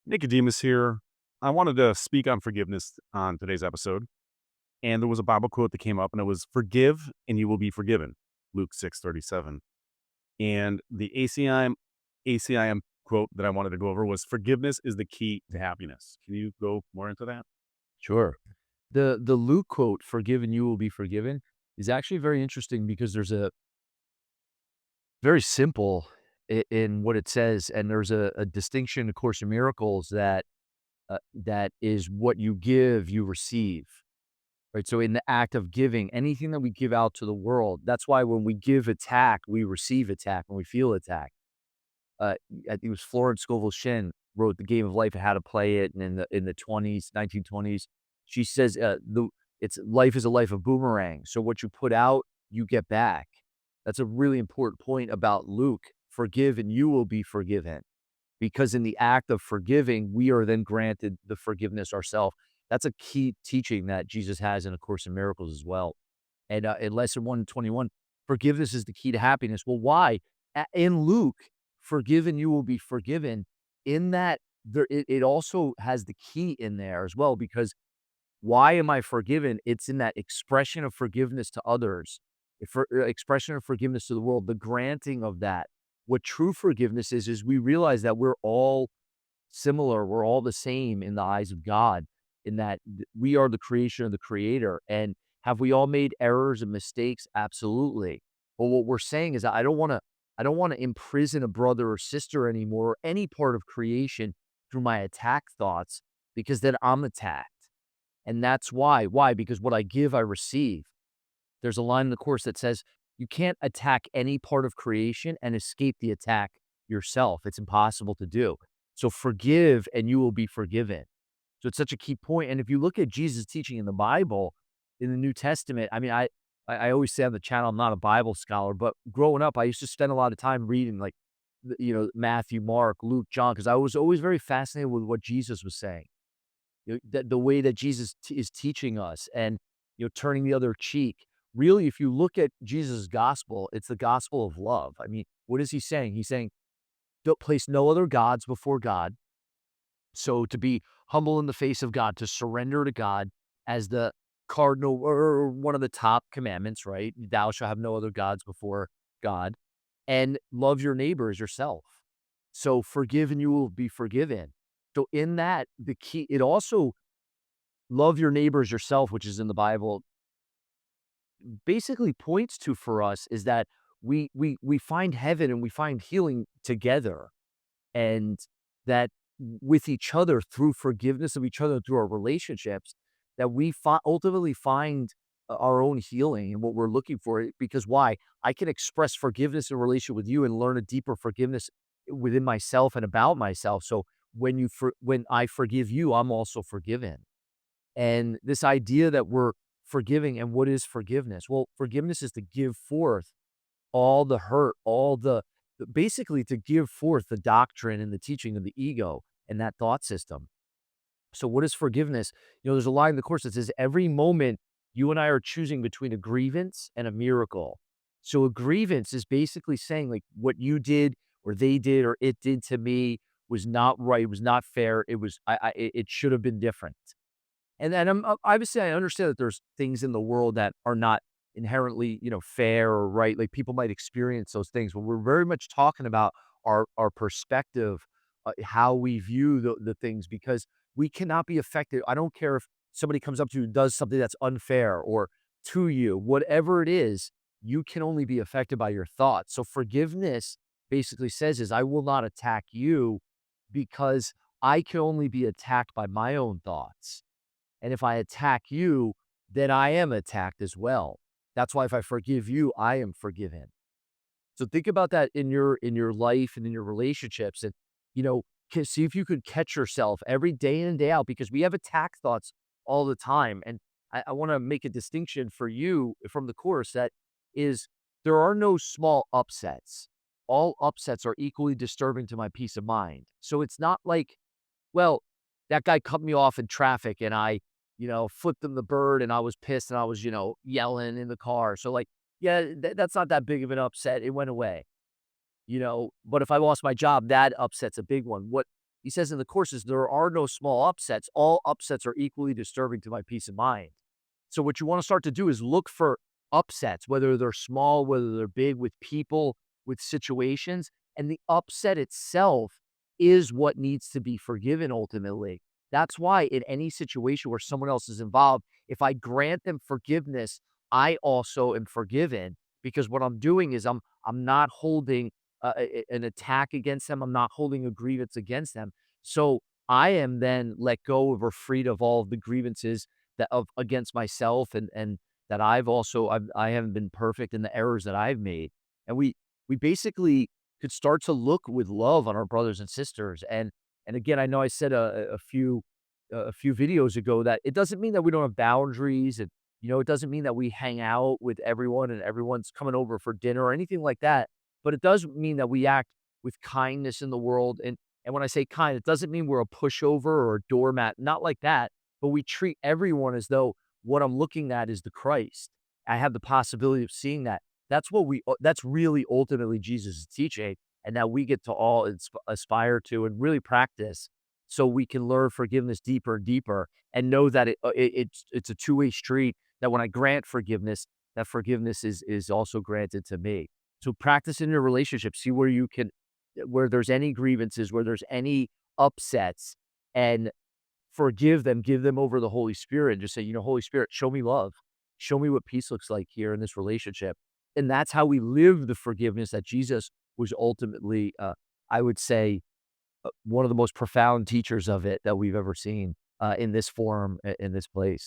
Nicodemus here. I wanted to speak on forgiveness on today's episode. And there was a Bible quote that came up, and it was, "Forgive, and you will be forgiven." Luke 6:37. And the ACIM quote that I wanted to go over was, "Forgiveness is the key to happiness." Can you go more into that? Sure. The Luke quote, "Forgiven, you will be forgiven," is actually very interesting because there's a very simple in what it says, and there's a distinction in A Course in Miracles that is what you give, you receive, right? So in the act of giving, anything that we give out to the world, that's why when we give attack, we receive attack, when we feel attack. I think it was Florence Scovel Shinn wrote The Game of Life and How to Play It, and in the 1920s, she says, the it's life is a life of boomerang. So what you put out, you get back. That's a really important point about Luke. Forgive and you will be forgiven. Because in the act of forgiving, we are then granted the forgiveness ourselves. That's a key teaching that Jesus has in A Course in Miracles as well. And in lesson 121, forgiveness is the key to happiness. Well, why? In Luke, forgive and you will be forgiven. In that, it also has the key in there as well, because why am I forgiven? It's in that expression of forgiveness to others, expression of forgiveness to the world, the granting of that. What true forgiveness is we realize that we're all similar. We're all the same in the eyes of God, in that we are the creation of the Creator. And have we all made errors and mistakes? Absolutely. But what we're saying is, I don't want to imprison a brother or sister anymore, or any part of creation, through my attack thoughts, because then I'm attacked. And that's why. Why? Because what I give, I receive. There's a line in the Course that says, you can't attack any part of creation and escape the attack yourself. It's impossible to do. So forgive and you will be forgiven. So it's such a key point. And if you look at Jesus' teaching in the Bible, in the New Testament, I mean, I always say on the channel, I'm not a Bible scholar, but growing up, I used to spend a lot of time reading, like, Matthew, Mark, Luke, John, because I was always very fascinated with what Jesus was saying. The way that Jesus is teaching us, and turning the other cheek. Really, if you look at Jesus' gospel, it's the gospel of love. I mean, what is he saying? He's saying, don't place no other gods before God. So to be humble in the face of God, to surrender to God as the cardinal or one of the top commandments, right? Thou shalt have no other gods before God, and love your neighbor as yourself. So forgive and you will be forgiven. So in that, the key, it also, love your neighbor as yourself, which is in the Bible, basically points to, for us, is that we find heaven and we find healing together, and that with each other, through forgiveness of each other, through our relationships, that we ultimately find our own healing and what we're looking for. Because why? I can express forgiveness in relation with you and learn a deeper forgiveness within myself and about myself. So when I forgive you, I'm also forgiven. And this idea that we're forgiving, and what is forgiveness? Well, forgiveness is to give forth all the hurt, basically to give forth the doctrine and the teaching of the ego and that thought system. So what is forgiveness? There's a line in the Course that says, every moment you and I are choosing between a grievance and a miracle. So a grievance is basically saying, like, what you did or they did or it did to me was not right, was not fair. It should have been different. And then obviously I understand that there's things in the world that are not inherently, fair or right. Like, people might experience those things, but we're very much talking about our perspective, how we view the things, because we cannot be affected. I don't care if somebody comes up to you and does something that's unfair or to you, whatever it is, you can only be affected by your thoughts. So forgiveness basically says is, I will not attack you, because I can only be attacked by my own thoughts. And if I attack you, then I am attacked as well. That's why if I forgive you, I am forgiven. So think about that in your life and in your relationships, and see if you could catch yourself every day in and day out, because we have attack thoughts all the time. And I want to make a distinction for you from the Course, that is, there are no small upsets. All upsets are equally disturbing to my peace of mind. So it's not like, well, that guy cut me off in traffic and I, flipped him the bird and I was pissed and I was, yelling in the car. So, like, yeah, that's not that big of an upset. It went away. But if I lost my job, that upset's a big one. He says in the courses, there are no small upsets. All upsets are equally disturbing to my peace of mind. So what you want to start to do is look for upsets, whether they're small, whether they're big, with people, with situations, and the upset itself is what needs to be forgiven ultimately. That's why in any situation where someone else is involved, if I grant them forgiveness, I also am forgiven because what I'm doing is I'm not holding an attack against them. I'm not holding a grievance against them. So I am then let go of or freed of all of the grievances that of against myself and that I haven't been perfect in the errors that I've made. And we basically could start to look with love on our brothers and sisters. And again, I know I said a few videos ago that it doesn't mean that we don't have boundaries and it doesn't mean that we hang out with everyone and everyone's coming over for dinner or anything like that. But it does mean that we act with kindness in the world. And when I say kind, it doesn't mean we're a pushover or a doormat, not like that, but we treat everyone as though what I'm looking at is the Christ. I have the possibility of seeing that. That's really ultimately Jesus' teaching, and that we get to all aspire to and really practice so we can learn forgiveness deeper and deeper and know that it's a two-way street, that when I grant forgiveness, that forgiveness is also granted to me. So practice in your relationship, see where there's any grievances, where there's any upsets, and forgive them, give them over the Holy Spirit, and just say, Holy Spirit, show me love. Show me what peace looks like here in this relationship. And that's how we live the forgiveness that Jesus was ultimately, I would say, one of the most profound teachers of it that we've ever seen in this form, in this place.